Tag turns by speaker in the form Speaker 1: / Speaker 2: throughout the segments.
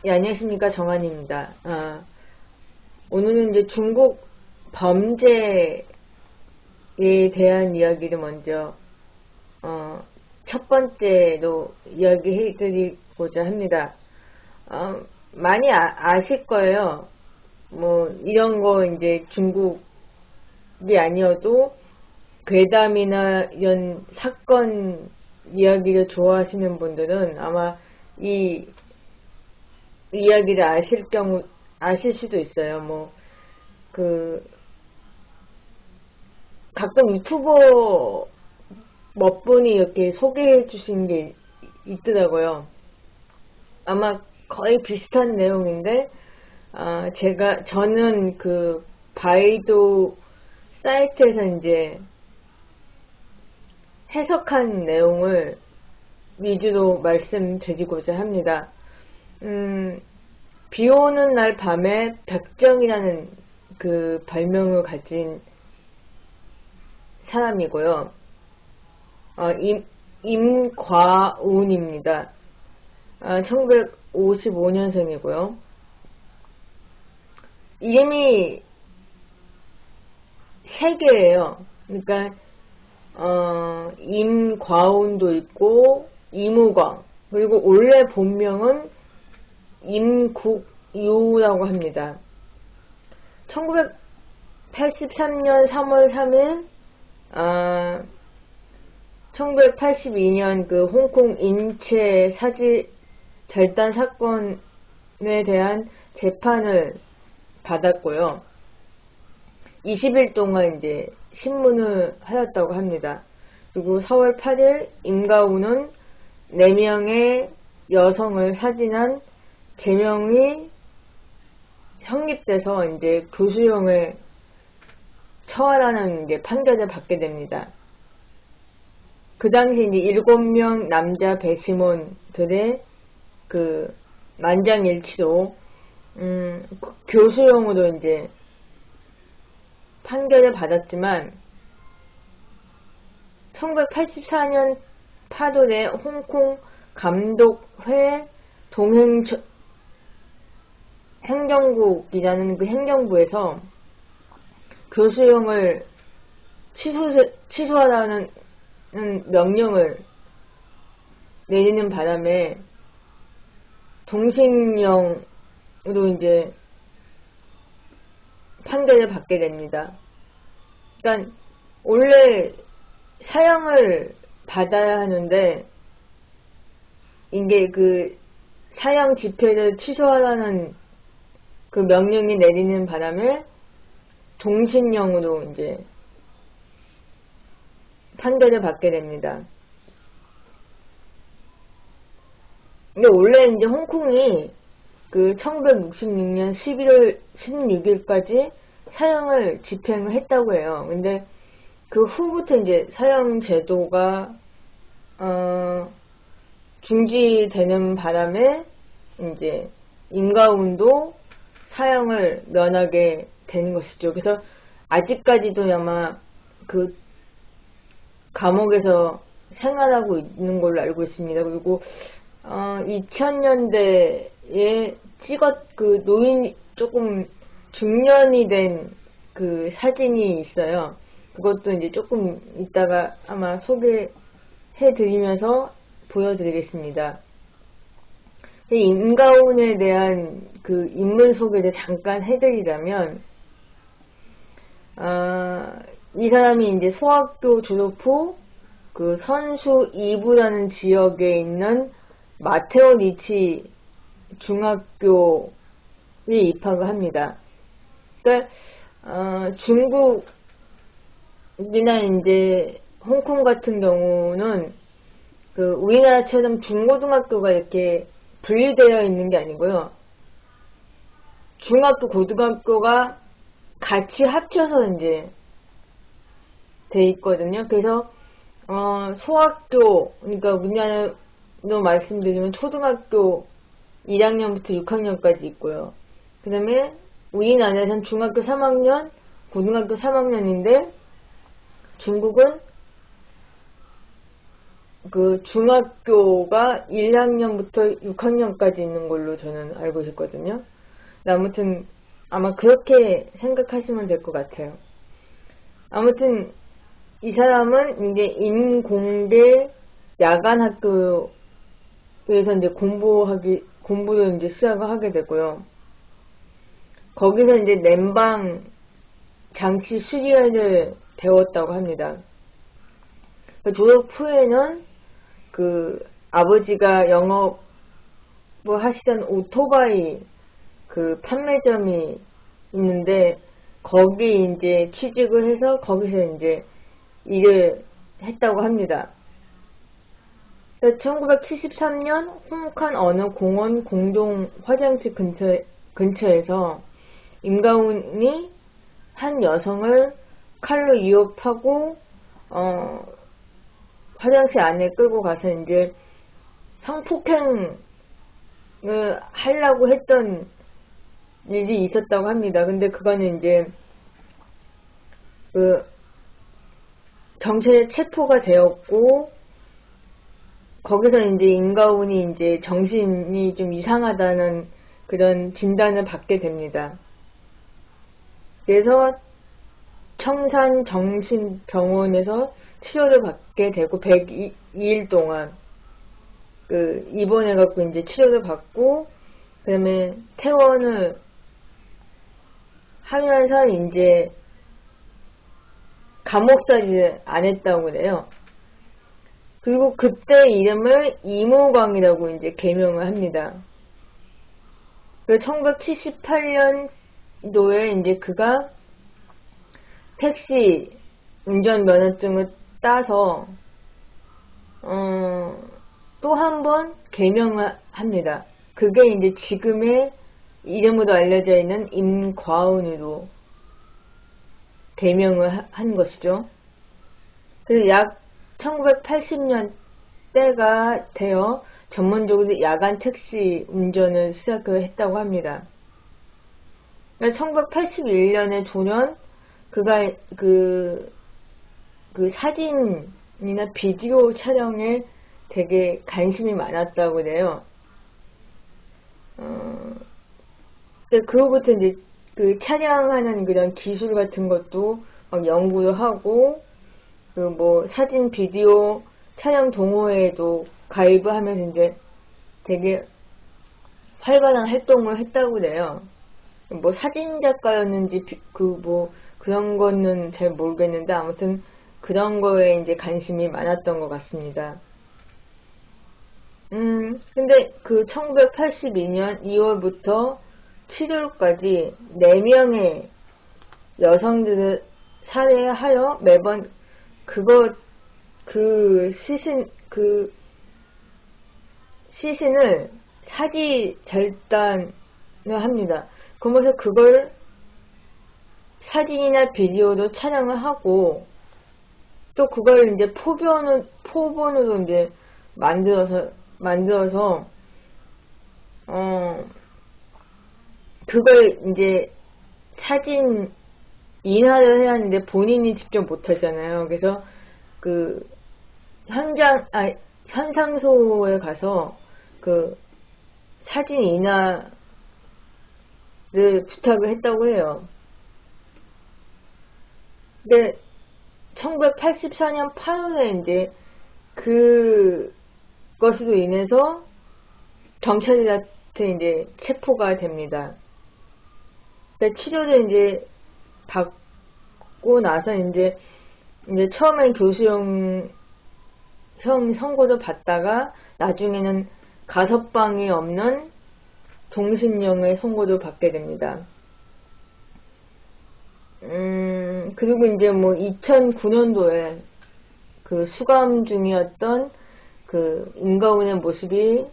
Speaker 1: 예, 안녕하십니까. 정한입니다. 오늘은 이제 중국 범죄에 대한 이야기를 먼저, 첫 번째로 이야기해 드리고자 합니다. 많이 아실 거예요. 뭐, 이런 거 이제 중국이 아니어도 괴담이나 이런 사건 이야기를 좋아하시는 분들은 아마 이 이야기를 아실 수도 있어요. 가끔 유튜버 몇 분이 이렇게 소개해 주신 게 있더라고요. 아마 거의 비슷한 내용인데, 저는 그 바이두 사이트에서 이제 해석한 내용을 위주로 말씀드리고자 합니다. 비 오는 날 밤에 백정이라는 그 별명을 가진 사람이고요. 임과운입니다. 1955년생이고요. 이름이 세 개예요. 그러니까 임과운도 있고 이무광, 그리고 원래 본명은 임국유라고 합니다. 1983년 3월 3일, 1982년 그 홍콩 인체 사지 절단 사건에 대한 재판을 받았고요. 20일 동안 이제 신문을 하였다고 합니다. 그리고 4월 8일 임가우는 4명의 여성을 사진한 제명이 성립돼서 이제 교수형을 처하라는 이제 판결을 받게 됩니다. 그 당시 이제 7명 남자 배심원들의 그 만장일치로 교수형으로 이제 판결을 받았지만 1984년 8월에 홍콩 감독회 행정국이라는 그 행정부에서 교수형을 취소하라는 명령을 내리는 바람에 동식령으로 이제 판결을 받게 됩니다. 그러니까 원래 사형을 받아야 하는데 이게 그 사형 집행을 취소하라는 그 명령이 내리는 바람에 동식령으로 이제 판결을 받게 됩니다. 근데 원래 이제 홍콩이 그 1966년 11월 16일까지 사형을 집행을 했다고 해요. 근데 그 후부터 이제 사형 제도가 중지되는 바람에 이제 임가운도 사형을 면하게 되는 것이죠. 그래서 아직까지도 아마 그 감옥에서 생활하고 있는 걸로 알고 있습니다. 그리고 2000년대에 그 노인 조금 중년이 된 그 사진이 있어요. 그것도 이제 조금 이따가 아마 소개해 드리면서 보여드리겠습니다. 임가운에 대한 그 인물 소개를 잠깐 해드리자면, 이 사람이 이제 소학교 졸업 후 그 선수 2부라는 지역에 있는 마테오 리치 중학교에 입학을 합니다. 그러니까 중국이나 이제 홍콩 같은 경우는 그 우리나라처럼 중고등학교가 이렇게 분리되어 있는 게 아니고요. 중학교, 고등학교가 같이 합쳐서 이제 돼 있거든요. 그래서 소학교, 그러니까 우리나라로 말씀드리면 초등학교 1학년부터 6학년까지 있고요. 그 다음에 우리나라에선 중학교 3학년, 고등학교 3학년인데 중국은 그 중학교가 1학년부터 6학년까지 있는 걸로 저는 알고 있었거든요. 아무튼 아마 그렇게 생각하시면 될 것 같아요. 아무튼 이 사람은 이제 인공대 야간 학교에서 이제 공부를 이제 시작을 하게 되고요. 거기서 이제 냉방 장치 수리를 배웠다고 합니다. 졸업 후에는 그 아버지가 영업을 하시던 오토바이 그 판매점이 있는데 거기 이제 취직을 해서 거기서 이제 일을 했다고 합니다. 1973년 홍옥한 어느 공원 공동 화장실 근처에서 임가훈이 한 여성을 칼로 위협하고 화장실 안에 끌고 가서 이제 성폭행을 하려고 했던 일이 있었다고 합니다. 근데 그거는 이제 그 경찰에 체포가 되었고 거기서 이제 임가훈이 이제 정신이 좀 이상하다는 그런 진단을 받게 됩니다. 그래서 청산정신병원에서 치료를 받게 되고 102일 동안 그 입원해갖고 이제 치료를 받고 그 다음에 퇴원을 하면서 이제 감옥살이를 안 했다고 그래요. 그리고 그때 이름을 이모광이라고 이제 개명을 합니다. 그 1978년도에 이제 그가 택시 운전면허증을 따서 또 한 번 개명을 합니다. 그게 이제 지금의 이름으로 알려져 있는 임과운으로 개명을 한 것이죠. 그래서 약 1980년대가 되어 전문적으로 야간 택시 운전을 시작을 했다고 합니다. 1981년에 조년 그가 그 사진이나 비디오 촬영에 되게 관심이 많았다고 그래요. 그로부터 이제 그 촬영하는 그런 기술 같은 것도 막 연구를 하고 그 뭐 사진 비디오 촬영 동호회에도 가입을 하면서 이제 되게 활발한 활동을 했다고 그래요. 뭐 사진 작가였는지 그런 거는 잘 모르겠는데 아무튼 그런 거에 이제 관심이 많았던 것 같습니다. 근데 그 1982년 2월부터 7월까지 4명의 여성들을 살해하여 매번 시신을 사지 절단을 합니다. 그러면서 그걸 사진이나 비디오도 촬영을 하고 또 그걸 이제 포본으로 이제 만들어서 그걸 이제 사진 인화를 해야 하는데 본인이 직접 못하잖아요. 그래서 그 현상소에 가서 그 사진 인화를 부탁을 했다고 해요. 근데 1984년 8월에 이제 그것으로 인해서 경찰한테 이제 체포가 됩니다. 치료를 이제 받고 나서 이제 처음엔 교수형 선고도 받다가 나중에는 가석방이 없는 종신형의 선고도 받게 됩니다. 그리고 이제 뭐 2009년도에 그 수감 중이었던 그 임가훈의 모습이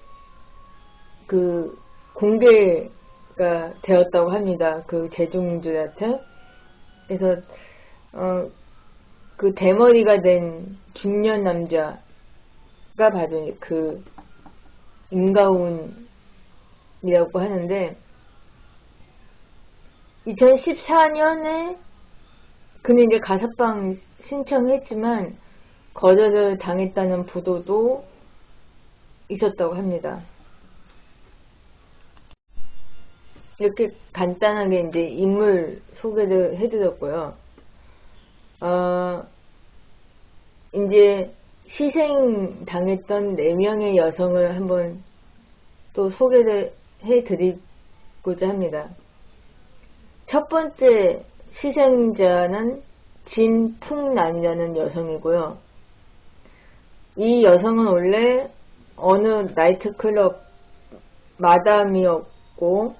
Speaker 1: 그 공개가 되었다고 합니다. 그 대중들한테. 그래서 그 대머리가 된 중년 남자가 바로 그 임가훈이라고 하는데 2014년에 그는 이제 가석방 신청했지만 거절을 당했다는 보도도 있었다고 합니다. 이렇게 간단하게 이제 인물 소개를 해드렸고요. 이제 희생 당했던 4명의 여성을 한번 또 소개를 해드리고자 합니다. 첫 번째 희생자는 진풍란이라는 여성이고요. 이 여성은 원래 어느 나이트클럽 마담이었고,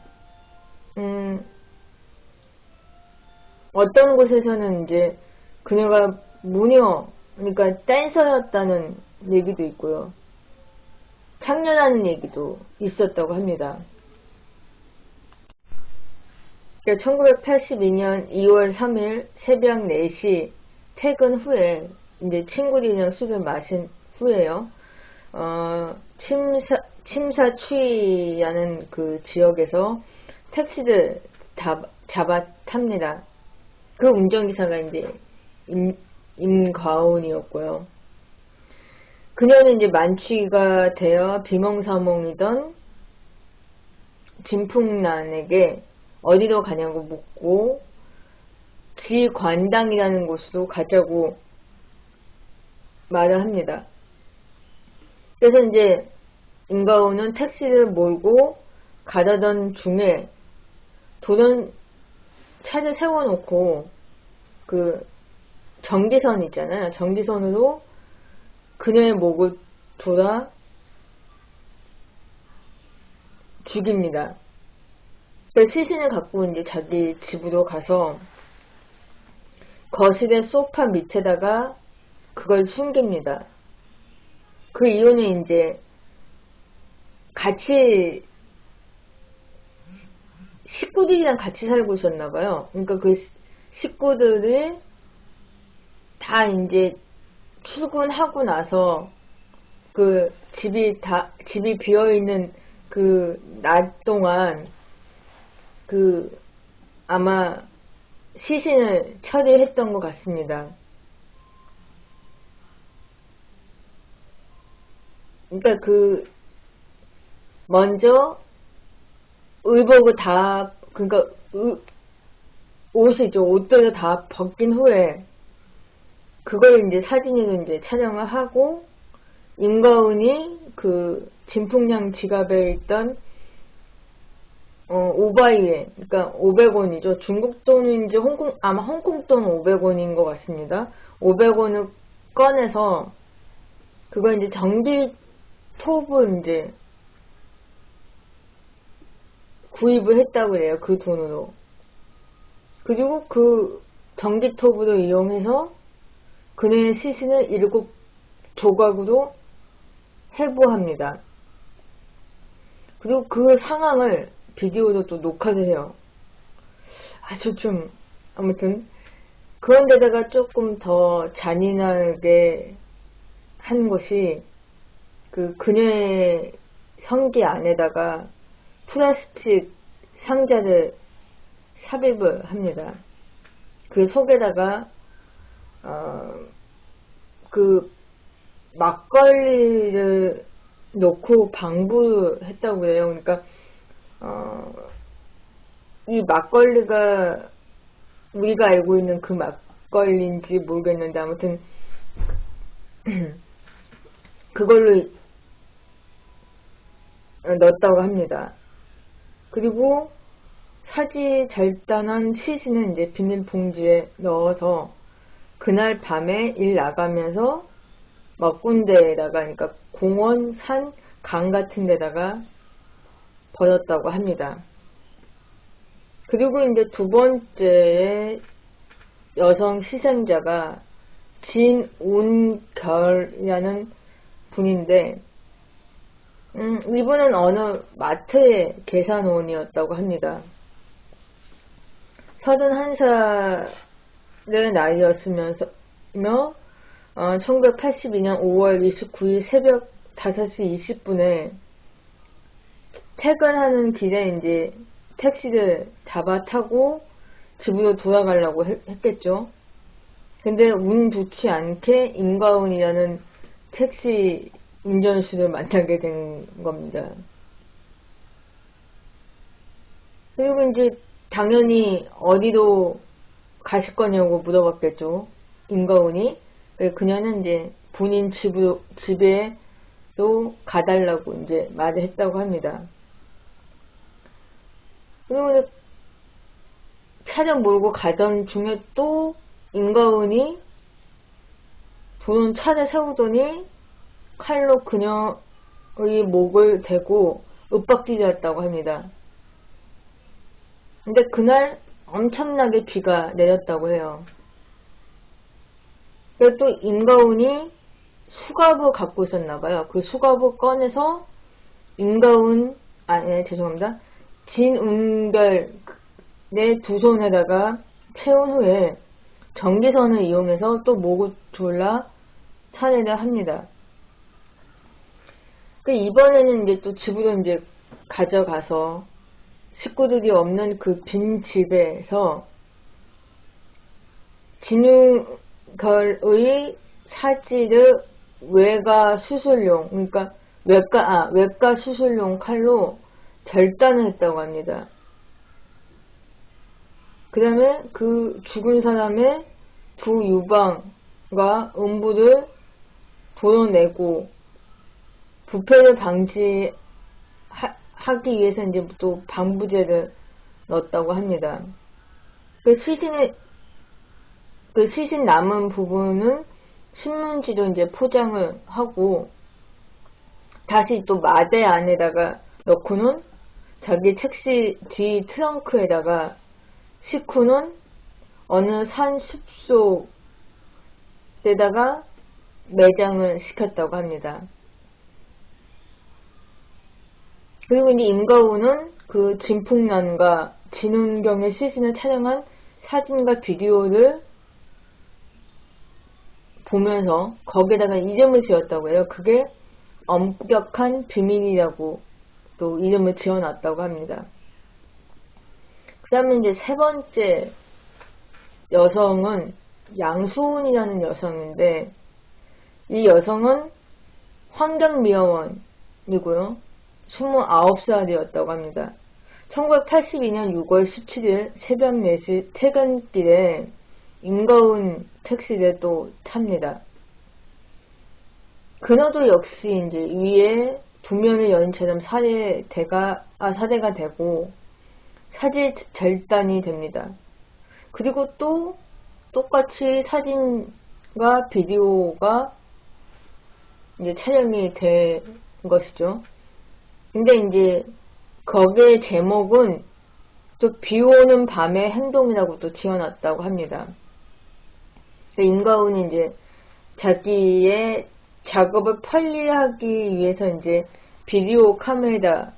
Speaker 1: 어떤 곳에서는 이제 그녀가 무녀, 그러니까 댄서였다는 얘기도 있고요. 창녀라는 얘기도 있었다고 합니다. 1982년 2월 3일 새벽 4시 퇴근 후에 이제 친구들이랑 술을 마신 후에요. 침사추이라는 그 지역에서 택시를 잡아 탑니다. 그 운전기사가 이제 임과운이었고요. 그녀는 이제 만취가 되어 비몽사몽이던 진풍란에게 어디로 가냐고 묻고 지관당이라는 곳으로 가자고 말을 합니다. 그래서 이제 임가운은 택시를 몰고 가려던 중에 도론 차를 세워놓고 그 전기선 있잖아요. 전기선으로 그녀의 목을 돌아 죽입니다. 그 시신을 갖고 이제 자기 집으로 가서 거실의 소파 밑에다가 그걸 숨깁니다. 그 이유는 이제 같이 식구들이랑 같이 살고 있었나봐요. 그러니까 그 식구들이 다 이제 출근하고 나서 그 집이 비어있는 그 낮 동안 그 아마 시신을 처리했던 것 같습니다. 그러니까 그 먼저 의복을 다 그러니까 옷이죠. 옷들을 다 벗긴 후에 그걸 이제 사진으로 이제 촬영을 하고 임가운이 그 진풍량 지갑에 있던 오바이엔, 그러니까 500원이죠. 중국 돈인지 아마 홍콩 돈 500원인 것 같습니다. 500원을 꺼내서 그거 이제 전기 톱을 이제 구입을 했다고 해요. 그 돈으로. 그리고 그 전기톱으로 이용해서 그녀의 시신을 7조각으로 해부합니다. 그리고 그 상황을 비디오로 또 녹화를 해요. 아주 좀 아무튼 그런데다가 조금 더 잔인하게 한 것이 그 그녀의 성기 안에다가 플라스틱 상자를 삽입을 합니다. 그 속에다가 그 막걸리를 넣고 방부를 했다고 해요. 그러니까 이 막걸리가 우리가 알고 있는 그 막걸리인지 모르겠는데 아무튼 그걸로 넣었다고 합니다. 그리고 사지 절단한 시신은 이제 비닐봉지에 넣어서 그날 밤에 일 나가면서 몇 군데에다가 그러니까 공원, 산, 강 같은 데다가 버렸다고 합니다. 그리고 이제 두 번째의 여성 희생자가 진운결이라는 분인데 이분은 어느 마트의 계산원이었다고 합니다. 31살의 나이였으며 1982년 5월 29일 새벽 5시 20분에 퇴근하는 길에 이제 택시를 잡아 타고 집으로 돌아가려고 했겠죠. 근데 운 좋지 않게 임가운이라는 택시 운전수를 만나게 된 겁니다. 그리고 이제 당연히 어디로 가실 거냐고 물어봤겠죠. 임가운이. 그녀는 이제 본인 집에도 가달라고 이제 말을 했다고 합니다. 그리고 차를 몰고 가던 중에 또 임가운이 도는 차를 세우더니 칼로 그녀의 목을 대고 윽박지르었다고 합니다. 근데 그날 엄청나게 비가 내렸다고 해요. 그리고 또 임가운이 수갑을 갖고 있었나봐요. 그 수갑을 꺼내서 죄송합니다. 진운별의 두 손에다가 채운 후에 전기선을 이용해서 또 목을 졸라 살해를 합니다. 이번에는 이제 또 집으로 이제 가져가서 식구들이 없는 그 빈 집에서 진우걸의 사지를 외과 수술용, 그러니까 외과 수술용 칼로 절단을 했다고 합니다. 그 다음에 그 죽은 사람의 두 유방과 음부를 도려내고 부패를 방지하기 위해서 이제 또 방부제를 넣었다고 합니다. 시신 남은 부분은 신문지로 이제 포장을 하고 다시 또 마대 안에다가 넣고는 자기 택시 뒤 트렁크에다가 싣고는 어느 산 숲속에다가 매장을 시켰다고 합니다. 그리고 이제 임가우는 그 진풍란과 진운경의 시신을 촬영한 사진과 비디오를 보면서 거기에다가 이름을 지었다고 해요. 그게 엄격한 비밀이라고 또 이름을 지어놨다고 합니다. 그 다음에 이제 세 번째 여성은 양소은이라는 여성인데 이 여성은 환경미화원이고요. 29살이었다고 합니다. 1982년 6월 17일 새벽 4시 퇴근길에 임가운 택시를 또 탑니다. 그녀도 역시 이제 위에 두 명의 여인처럼 살해가 되고 사지 절단이 됩니다. 그리고 또 똑같이 사진과 비디오가 이제 촬영이 된 것이죠. 근데 이제 거기에 제목은 또 비오는 밤의 행동이라고 또 지어놨다고 합니다. 임가운이 이제 자기의 작업을 편리하기 위해서 이제 비디오 카메라를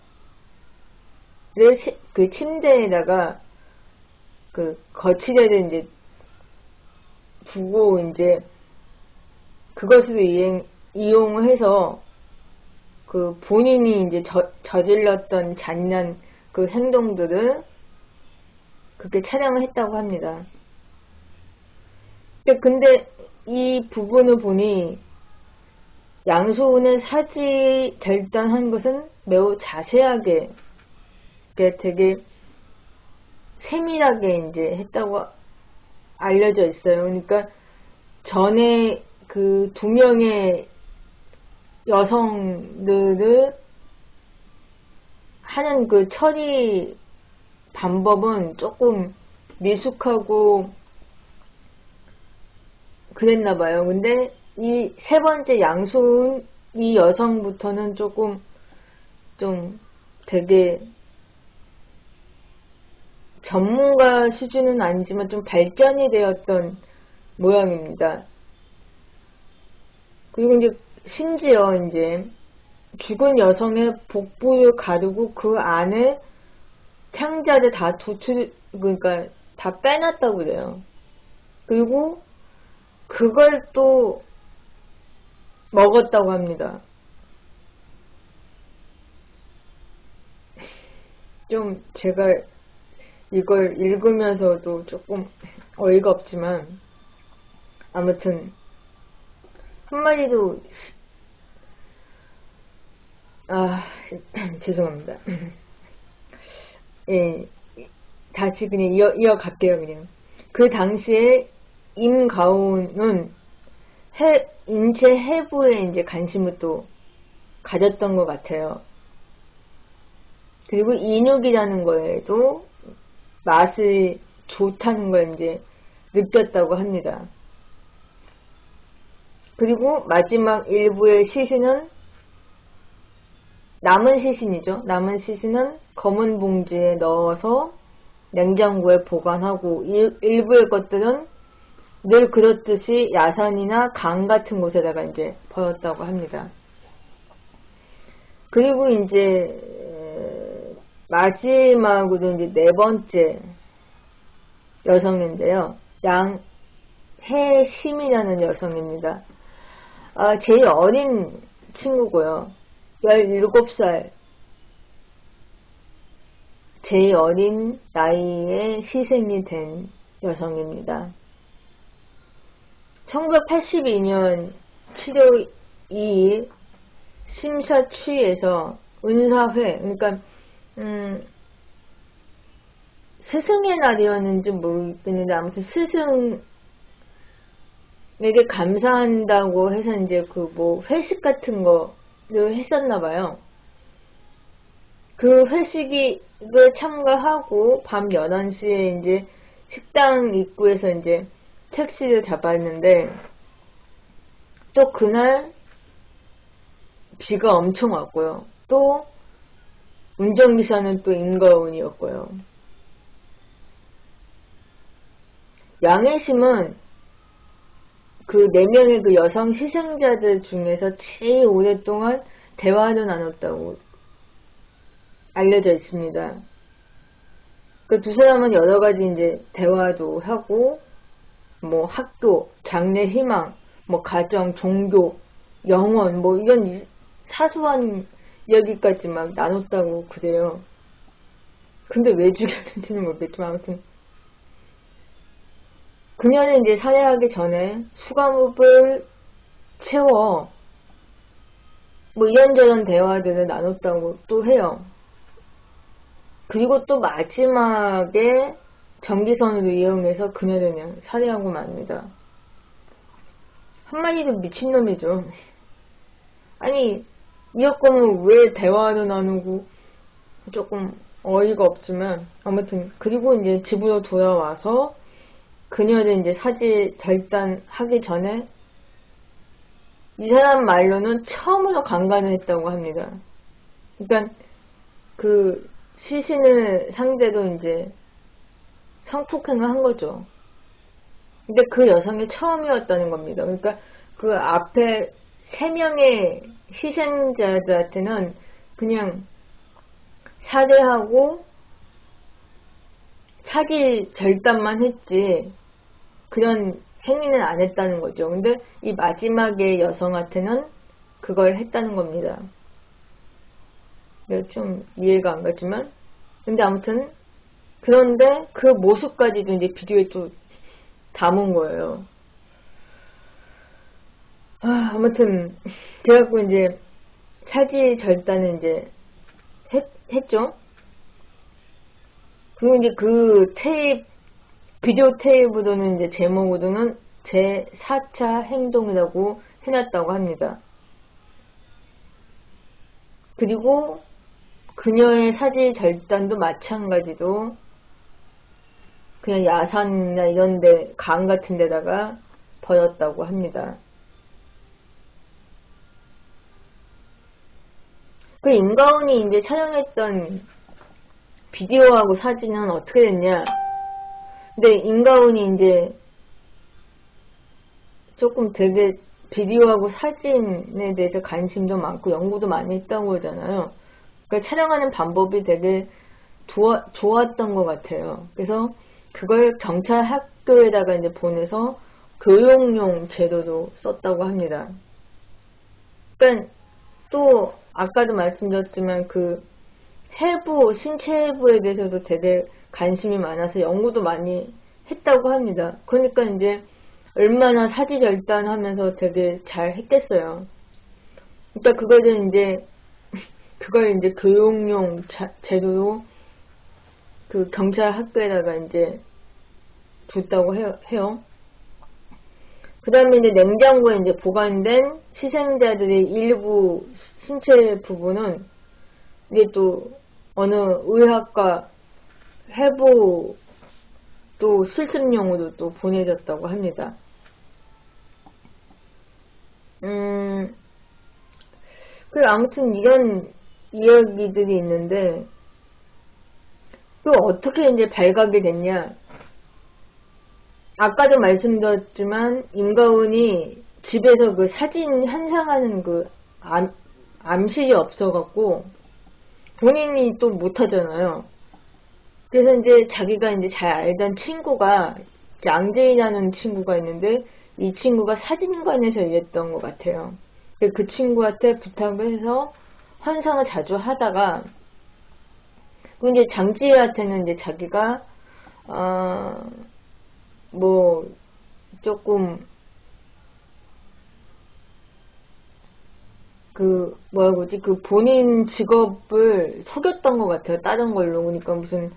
Speaker 1: 그 침대에다가 그 거치대를 이제 두고 이제 그것을 이용해서 그 본인이 이제 저질렀던 잔인한 그 행동들을 그렇게 촬영을 했다고 합니다. 근데 이 부분을 보니 양소은의 사지 절단한 것은 매우 자세하게 되게 세밀하게 이제 했다고 알려져 있어요. 그러니까 전에 그 두 명의 여성들을 하는 그 처리 방법은 조금 미숙하고 그랬나봐요. 근데 이 세 번째 양소은 이 여성부터는 조금 좀 되게 전문가 수준은 아니지만 좀 발전이 되었던 모양입니다. 그리고 이제 심지어 이제 죽은 여성의 복부를 가르고 그 안에 창자를 다 그러니까 다 빼놨다고 그래요. 그리고 그걸 또 먹었다고 합니다. 좀 제가 이걸 읽으면서도 조금 어이가 없지만 아무튼 한마디도 죄송합니다. 예, 다시 그냥 이어갈게요. 그냥 그 당시에 임가운은 인체 해부에 이제 관심을 또 가졌던 것 같아요. 그리고 인육이라는 거에도 맛이 좋다는 걸 이제 느꼈다고 합니다. 그리고 마지막 일부의 시신은 남은 시신은 검은 봉지에 넣어서 냉장고에 보관하고 일부의 것들은 늘 그렇듯이 야산이나 강 같은 곳에다가 이제 버렸다고 합니다. 그리고 이제 마지막으로 이제 네 번째 여성인데요. 양해심이라는 여성입니다. 제일 어린 친구고요. 17살. 제일 어린 나이에 희생이 된 여성입니다. 1982년 7월 2일 심사추에서 은사회, 그러니까 스승의 날이었는지 모르겠는데 아무튼 스승에게 감사한다고 해서 이제 그 뭐 회식 같은 거를 했었나봐요. 그 회식을 참가하고 밤 11시에 이제 식당 입구에서 이제 택시를 잡았는데 또 그날 비가 엄청 왔고요. 또 운전기사는 또 임가운이었고요. 양해심은 그 4명의 그 여성 희생자들 중에서 제일 오랫동안 대화를 나눴다고 알려져 있습니다. 그 두 사람은 여러 가지 이제 대화도 하고 뭐 학교, 장래 희망, 뭐 가정, 종교, 영혼 뭐 이런 사소한 이야기까지 막 나눴다고 그래요. 근데 왜 죽였는지는 모르겠지만 아무튼 그녀는 이제 살해하기 전에 수감읍을 채워 뭐 이런저런 대화들을 나눴다고 또 해요. 그리고 또 마지막에 전기선을 이용해서 그녀를 그냥 살해하고 맙니다. 한마디로 미친놈이죠. 아니 이었건은 왜 대화를 나누고 조금 어이가 없지만 아무튼 그리고 이제 집으로 돌아와서 그녀를 이제 사지 절단하기 전에 이 사람 말로는 처음으로 강간을 했다고 합니다. 그러니까 그 시신을 상대로 이제 성폭행을 한 거죠. 근데 그 여성이 처음이었다는 겁니다. 그러니까 그 앞에 3명의 희생자들한테는 그냥 살해하고 사지 절단만 했지 그런 행위는 안 했다는 거죠. 근데 이 마지막에 여성한테는 그걸 했다는 겁니다. 좀 이해가 안 가지만 근데 아무튼 그런데 그 모습까지도 이제 비디오에 또 담은 거예요. 아무튼 그래갖고 이제 사지 절단을 이제 했죠. 그리고 이제 그 비디오 테이프로는 이제 제목으로는 제 4차 행동이라고 해놨다고 합니다. 그리고 그녀의 사지 절단도 마찬가지로 그냥 야산이나 이런데 강 같은 데다가 버렸다고 합니다. 그 임가운이 이제 촬영했던 비디오하고 사진은 어떻게 됐냐? 근데 임가운이 이제 조금 되게 비디오하고 사진에 대해서 관심도 많고 연구도 많이 했다고 그러잖아요. 그러니까 촬영하는 방법이 되게 좋았던 것 같아요. 그래서 그걸 경찰 학교에다가 이제 보내서 교육용 제도도 썼다고 합니다. 그러니까 또 아까도 말씀드렸지만 그 해부, 신체 해부에 대해서도 되게 관심이 많아서 연구도 많이 했다고 합니다. 그러니까 이제 얼마나 사지절단하면서 되게 잘 했겠어요. 그러니까 그거는 이제 그걸 이제 교육용 제도로 그 경찰 학교에다가 이제 줬다고 해요. 그 다음에 이제 냉장고에 이제 보관된 희생자들의 일부 신체 부분은 이게 또 어느 의학과 해부 또 실습용으로 또 보내졌다고 합니다. 그 아무튼 이런 이야기들이 있는데 그 어떻게 이제 발각이 됐냐? 아까도 말씀드렸지만 임가은이 집에서 그 사진 현상하는 그 암실이 없어갖고 본인이 또 못하잖아요. 그래서 이제 자기가 이제 잘 알던 친구가 양재이라는 친구가 있는데 이 친구가 사진관에서 일했던 것 같아요. 그 친구한테 부탁을 해서 환상을 자주 하다가 이제 장지희한테는 이제 자기가 뭐 조금 그 뭐라 그러지 그 본인 직업을 속였던 것 같아요. 다른 걸로. 그러니까 무슨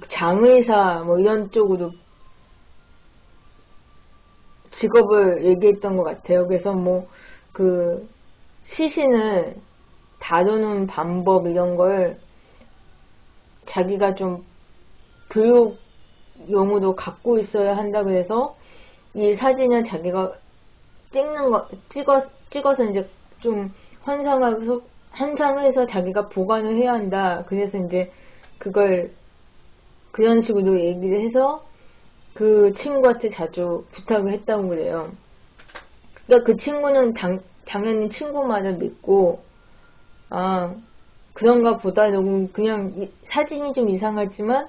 Speaker 1: 장의사 뭐 이런 쪽으로 직업을 얘기했던 것 같아요. 그래서 뭐 그 시신을 다루는 방법 이런 걸 자기가 좀 교육용으로 갖고 있어야 한다고 해서 이 사진을 자기가 찍어서 이제 좀 환상해서 자기가 보관을 해야 한다. 그래서 이제 그걸 그런 식으로 얘기를 해서 그 친구한테 자주 부탁을 했다고 그래요. 그러니까 그 친구는 당연히 친구 말을 믿고 그런가 보다는 그냥 사진이 좀 이상하지만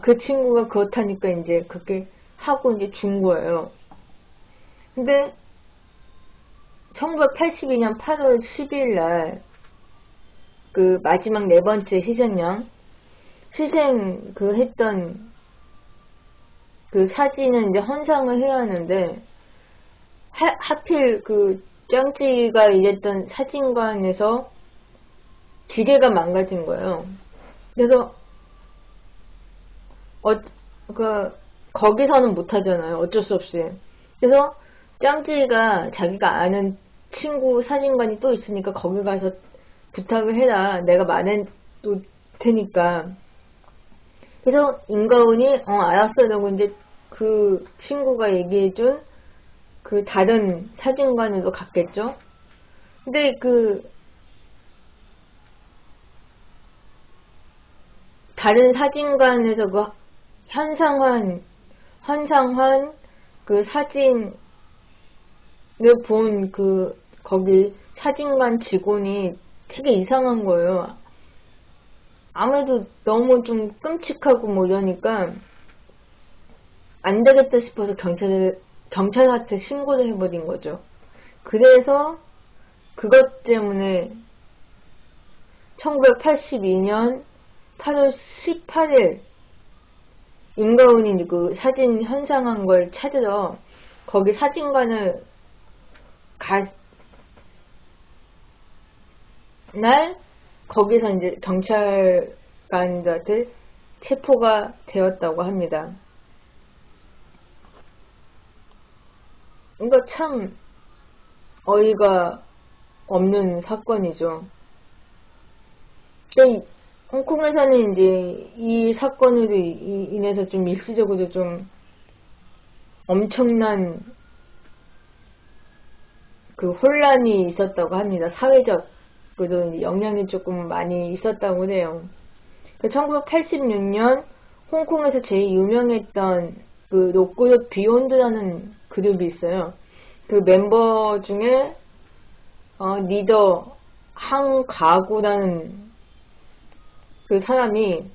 Speaker 1: 그 친구가 그렇다니까 이제 그렇게 하고 이제 준 거예요. 근데 1982년 8월 10일 날 그 마지막 네 번째 희생 그 했던 그 사진은 이제 헌상을 해야 하는데 하필 그 짱찌가 일했던 사진관에서 기계가 망가진 거예요. 그래서 거기서는 못하잖아요. 어쩔 수 없이. 그래서 짱찌가 자기가 아는 친구 사진관이 또 있으니까 거기 가서 부탁을 해라. 내가 말해놓을 테니까. 그래서 임가은이 알았어 라고 이제 그 친구가 얘기해준 그 다른 사진관으로 갔겠죠. 근데 그 다른 사진관에서 그 환상한 그 사진을 본 그 거기 사진관 직원이 되게 이상한 거예요. 아무래도 너무 좀 끔찍하고 뭐 이러니까 안 되겠다 싶어서 경찰한테 신고를 해버린 거죠. 그래서 그것 때문에 1982년 8월 18일 임가은이 그 사진 현상한 걸 찾으러 거기 사진관을 날 거기서 이제 경찰관들한테 체포가 되었다고 합니다. 그러니까 참 어이가 없는 사건이죠. 홍콩에서는 이제 이 사건으로 인해서 좀 일시적으로 좀 엄청난 그 혼란이 있었다고 합니다. 사회적으로 영향이 조금 많이 있었다고 해요. 1986년 홍콩에서 제일 유명했던 그 록그룹 비욘드라는 그룹이 있어요. 그 멤버 중에 리더 한가구라는 그 사람이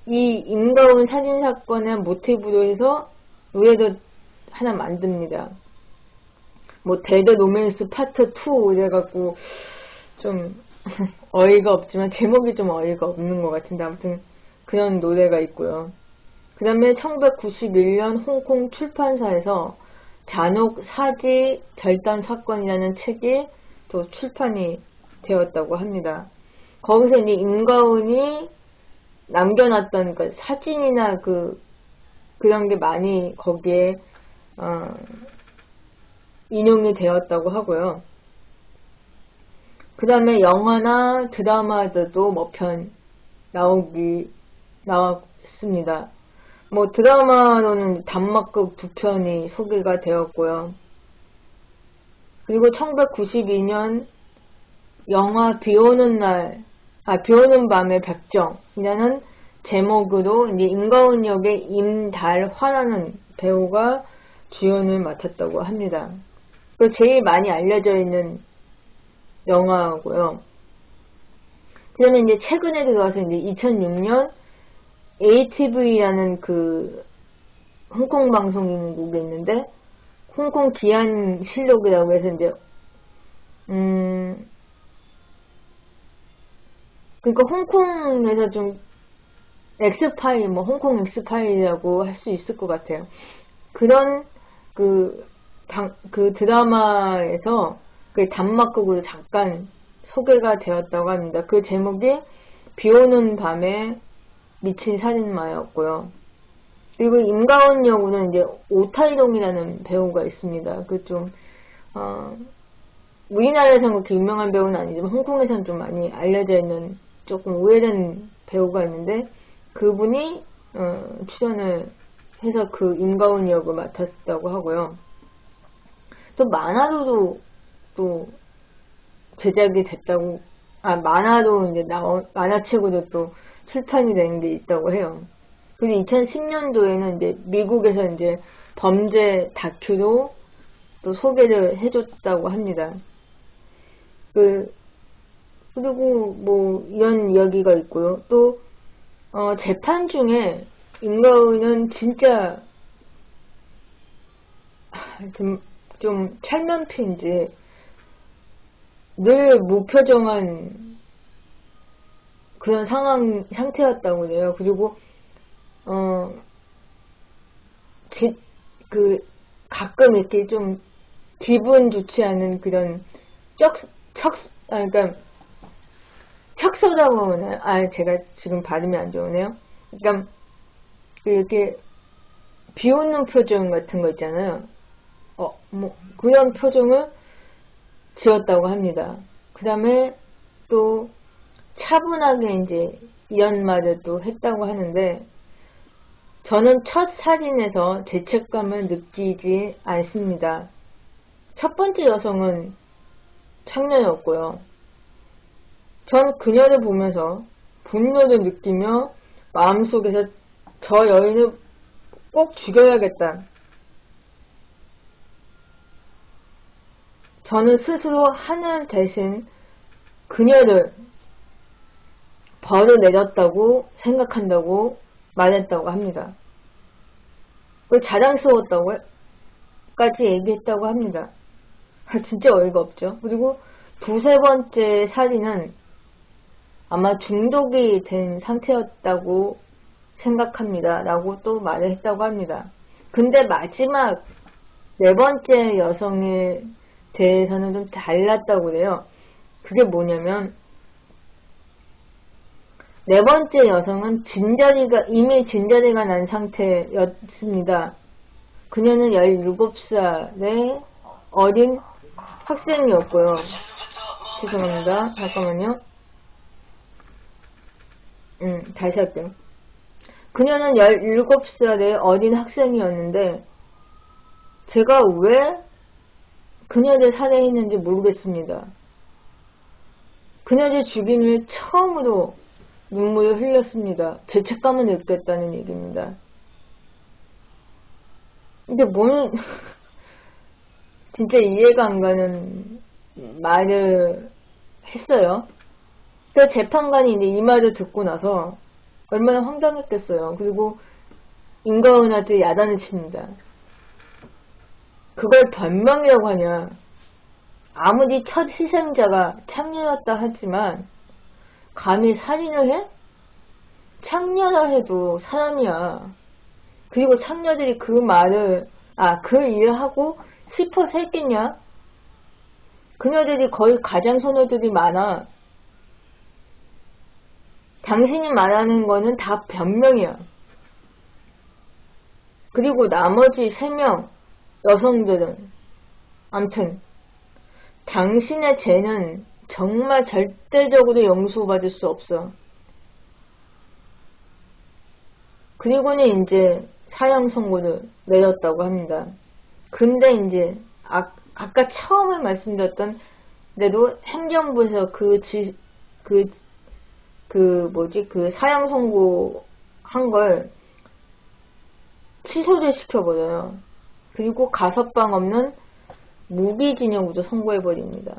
Speaker 1: 이 임가은 사진 사건의 모티브로 해서 노래도 하나 만듭니다. 뭐 데드 로맨스 파트 2 이래갖고 좀 어이가 없지만 제목이 좀 어이가 없는 것 같은데 아무튼 그런 노래가 있고요. 그 다음에 1991년 홍콩 출판사에서 잔혹 사지 절단 사건이라는 책이 또 출판이 되었다고 합니다. 거기서 이제 임가은이 남겨놨던 그 사진이나 그런 게 많이 거기에 인용이 되었다고 하고요. 그 다음에 영화나 드라마들도 몇 편 나왔습니다. 뭐 드라마로는 단막극 2편이 소개가 되었고요. 그리고 1992년 영화 비오는 밤의 백정이라는 제목으로 이제 임가은 역의 임달화라는 배우가 주연을 맡았다고 합니다. 그 제일 많이 알려져 있는 영화고요. 그 다음에 이제 최근에 들어와서 이제 2006년 ATV라는 그 홍콩 방송국에 있는데 홍콩 기안 실록이라고 해서 이제 그러니까 홍콩에서 좀 엑스파일, 뭐 홍콩 엑스파일이라고 할 수 있을 것 같아요. 그런 그 드라마에서 그 단막극으로 잠깐 소개가 되었다고 합니다. 그 제목이 비오는 밤에 미친 살인마였고요. 그리고 임가은 역으로는 이제 오타이동이라는 배우가 있습니다. 그 좀 우리나라에서는 그렇게 유명한 배우는 아니지만 홍콩에서는 좀 많이 알려져 있는 조금 오래된 배우가 있는데 그분이 출연을 해서 그 임가은 역을 맡았다고 하고요. 또 만화로도 또 제작이 됐다고, 만화도 이제 만화책으로 또 출판이 된 게 있다고 해요. 그리고 2010년도에는 이제 미국에서 이제 범죄 다큐로 또 소개를 해줬다고 합니다. 그리고 뭐 이런 이야기가 있고요. 또 재판 중에 임가은은 진짜 좀 찰면피인지 늘 무표정한 그런 상태였다고 해요. 그리고 가끔 이렇게 좀 기분 좋지 않은 그런 그러니까 척서다고 하나? 제가 지금 발음이 안 좋으네요. 그러니까 이렇게 비웃는 표정 같은 거 있잖아요. 뭐 그런 표정을 지었다고 합니다. 그 다음에 또 차분하게 이제 이런 말을 또 했다고 하는데 저는 첫 사진에서 죄책감을 느끼지 않습니다. 첫 번째 여성은 창녀였고요. 전 그녀를 보면서 분노를 느끼며 마음속에서 저 여인을 꼭 죽여야겠다. 저는 스스로 하늘 대신 그녀를 벌을 내렸다고 생각한다고 말했다고 합니다. 자랑스러웠다고까지 얘기했다고 합니다. 진짜 어이가 없죠. 그리고 두세 번째 사진은 아마 중독이 된 상태였다고 생각합니다. 라고 또 말을 했다고 합니다. 근데 마지막 네 번째 여성에 대해서는 좀 달랐다고 그래요. 그게 뭐냐면 네 번째 여성은 이미 진저리가 난 상태였습니다. 그녀는 17살의 어린 학생이었고요. 죄송합니다. 잠깐만요. 다시 할게요. 그녀는 17살의 어린 학생이었는데 제가 왜 그녀를 살해했는지 모르겠습니다. 그녀를 죽인 후에 처음으로 눈물을 흘렸습니다. 죄책감을 느꼈다는 얘기입니다. 근데 진짜 이해가 안 가는 말을 했어요. 그래서 재판관이 이제 이 말을 듣고 나서 얼마나 황당했겠어요. 그리고 임가은한테 야단을 칩니다. 그걸 변명이라고 하냐. 아무리 첫 희생자가 창녀였다 하지만 감히 살인을 해? 창녀라 해도 사람이야. 그리고 창녀들이 그 말을, 그 일을 하고 싶어서 했겠냐? 그녀들이 거의 가장소녀들이 많아. 당신이 말하는 거는 다 변명이야. 그리고 나머지 3명 여성들은 암튼 당신의 죄는 정말 절대적으로 용서받을 수 없어. 그리고는 이제 사형 선고를 내렸다고 합니다. 근데 이제 아까 처음에 말씀드렸던 데도 행정부에서 그 사형 선고한 걸 취소를 시켜버려요. 그리고 가석방 없는 무기징역으로 선고해버립니다.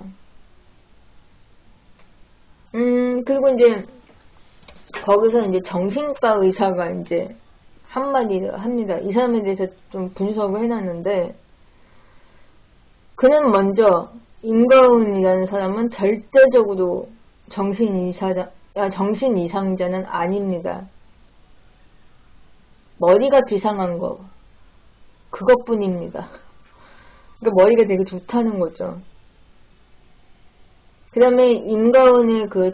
Speaker 1: 그리고 이제 거기서 이제 정신과 의사가 이제 한마디를 합니다. 이 사람에 대해서 좀 분석을 해놨는데, 그는 먼저 임가은이라는 사람은 절대적으로 정신 이상자는 아닙니다. 머리가 비상한 거, 그것뿐입니다. 그러니까 머리가 되게 좋다는 거죠. 그 다음에 임가은의 그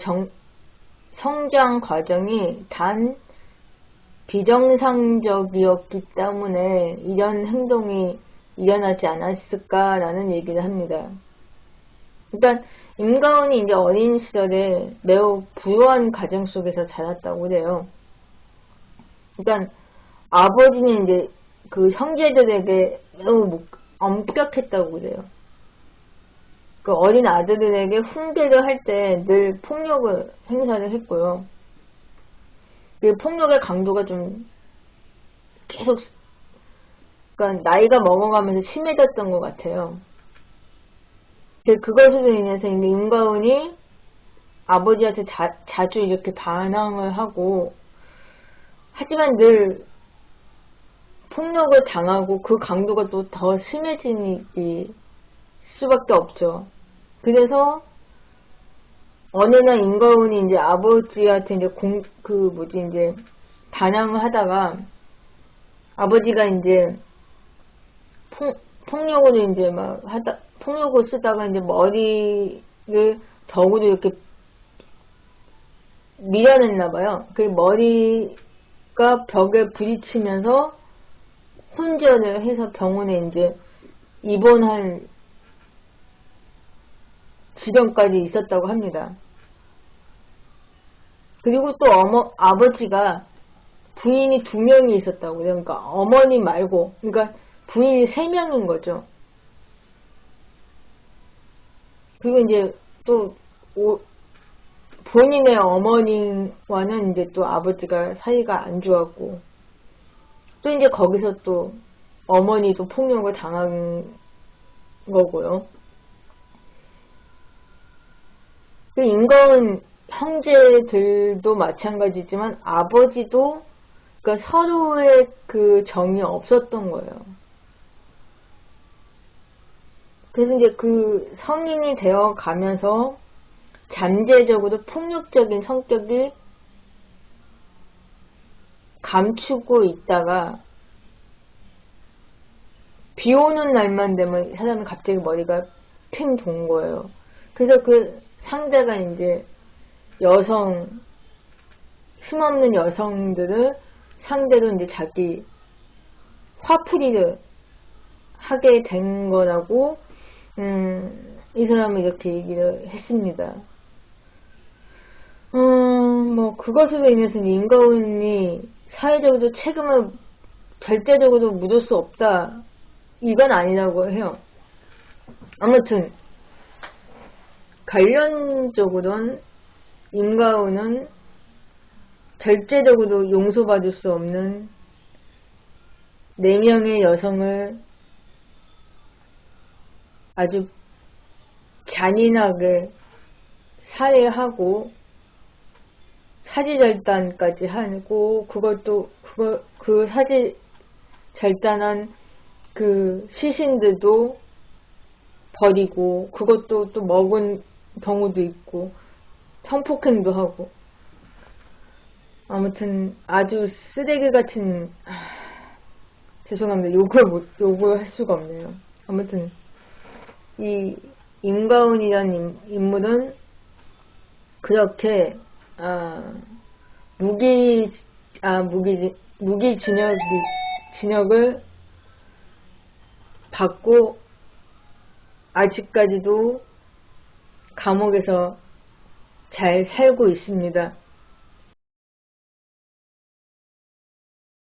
Speaker 1: 성장 과정이 단 비정상적이었기 때문에 이런 행동이 일어나지 않았을까라는 얘기를 합니다. 일단 임가은이 이제 어린 시절에 매우 부유한 가정 속에서 자랐다고 그래요. 일단 아버지는 이제 그 형제들에게 매우 엄격했다고 그래요. 그 어린 아들들에게 훈계를 할 때 늘 폭력을 행사를 했고요. 그 폭력의 강도가 좀 계속, 그러니까 나이가 먹어가면서 심해졌던 것 같아요. 그것으로 인해서 임가은이 아버지한테 자주 이렇게 반항을 하고, 하지만 늘 폭력을 당하고 그 강도가 또 더 심해지니 수밖에 없죠. 그래서 어느 날 임가은이 이제 아버지한테 이제 이제 반항을 하다가 아버지가 이제 폭력을 이제 폭력을 쓰다가 이제 머리를 벽으로 이렇게 밀어냈나봐요. 그 머리가 벽에 부딪히면서 혼전을 해서 병원에 이제 입원한 지점까지 있었다고 합니다. 그리고 또 아버지가 부인이 2명이 있었다고. 그러니까 어머니 말고, 그러니까 부인이 3명인 거죠. 그리고 이제 또 본인의 어머니와는 이제 또 아버지가 사이가 안 좋았고, 또 이제 거기서 또 어머니도 폭력을 당한 거고요. 그 임가은 형제들도 마찬가지지만 아버지도, 그러니까 서로의 그 정이 없었던 거예요. 그래서 이제 그 성인이 되어 가면서 잠재적으로 폭력적인 성격이 감추고 있다가 비 오는 날만 되면 사람이 갑자기 머리가 핑 돈 거예요. 그래서 그 상대가 이제 힘없는 여성들을 상대로 이제 자기 화풀이를 하게 된 거라고, 이 사람은 이렇게 얘기를 했습니다. 그것으로 인해서 임가은이 사회적으로 책임을 절대적으로 묻을 수 없다, 이건 아니라고 해요. 아무튼 관련적으로는 임가은은 절대적으로 용서받을 수 없는 4명의 여성을 아주 잔인하게 살해하고 사지절단까지 하고, 그 사지절단한 그 시신들도 버리고, 그것도 또 먹은 경우도 있고, 성폭행도 하고, 아무튼 아주 쓰레기 같은 죄송합니다. 욕을 할 수가 없네요. 아무튼 이 임가은이라는 인물은 그렇게 무기 진역을 받고 아직까지도 감옥에서 잘 살고 있습니다.